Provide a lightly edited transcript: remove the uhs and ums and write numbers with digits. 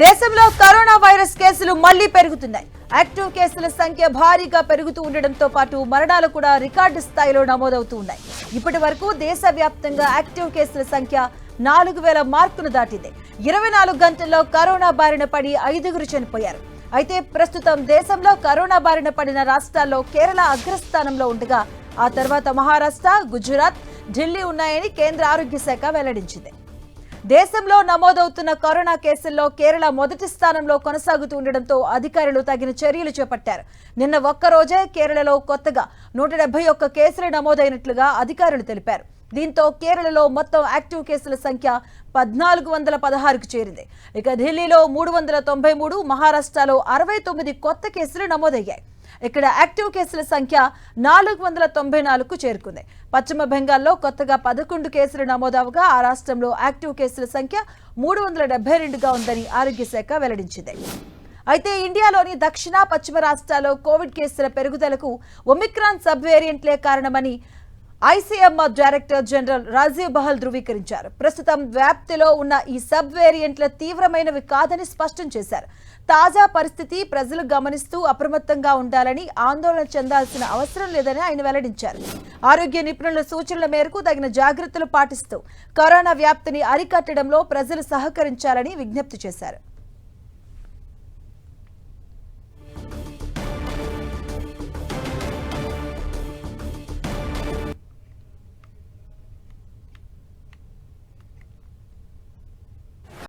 దేశంలో corona virus కేసులు మళ్లీ పెరుగుతున్నాయి. యాక్టివ్ కేసుల సంఖ్య భారీగా పెరుగుతూ ఉండడంతో పాటు మరణాలు కూడా రికార్డు స్థాయిలో నమోదవుతూ ఉన్నాయి. ఇప్పటి వరకు దేశవ్యాప్తంగా యాక్టివ్ కేసుల సంఖ్య 4000 మార్కును దాటింది. 24 గంటల్లో కరోనా బారిన పడి 5గురు చనిపోయారు. అయితే ప్రస్తుతం దేశంలో కరోనా బారిన పడిన రాష్ట్రాల్లో కేరళ అగ్రస్థానంలో ఉండగా ఆ తర్వాత మహారాష్ట్ర, గుజరాత్, ఢిల్లీ ఉన్నాయని కేంద్ర ఆరోగ్య శాఖ వెల్లడించింది. దేశంలో నమోదవుతున్న కరోనా కేసుల్లో కేరళ మొదటి స్థానంలో కొనసాగుతూ ఉండడంతో అధికారులు తగిన చర్యలు చేపట్టారు. నిన్న ఒక్కరోజే కేరళలో కొత్తగా 171 కేసులు నమోదైనట్లుగా అధికారులు తెలిపారు. దీంతో కేరళలో మొత్తం యాక్టివ్ కేసుల సంఖ్య 1416కు చేరింది. ఇక ఢిల్లీలో 393, మహారాష్ట్రలో 69 కొత్త కేసులు నమోదయ్యాయి. ఇక్కడ యాక్టివ్ కేసుల సంఖ్య 494కు చేరుకుంది. పశ్చిమ బెంగాల్లో కొత్తగా 11 కేసులు నమోదవగా ఆ రాష్ట్రంలో యాక్టివ్ కేసుల సంఖ్య 372గా ఉందని ఆరోగ్య శాఖ వెల్లడించింది. అయితే ఇండియాలోని దక్షిణ, పశ్చిమ రాష్ట్రాల్లో కోవిడ్ కేసుల పెరుగుదలకు ఒమిక్రాన్ సబ్ వేరియంట్లే కారణమని ICMR director general Rajiv Bahl ధృవీకరించారు. ప్రస్తుతం వ్యాప్తిలో ఉన్న ఈ సబ్ వేరియంట్ల తీవ్రమైనవి కాదని స్పష్టం చేశారు. తాజా పరిస్థితి ప్రజలు గమనిస్తూ అప్రమత్తంగా ఉండాలని, ఆందోళన చెందాల్సిన అవసరం లేదని ఆయన వెల్లడించారు. ఆరోగ్య నిపుణుల సూచనల మేరకు తగిన జాగ్రత్తలు పాటిస్తూ కరోనా వ్యాప్తిని అరికట్టడంలో ప్రజలు సహకరించాలని విజ్ఞప్తి చేశారు.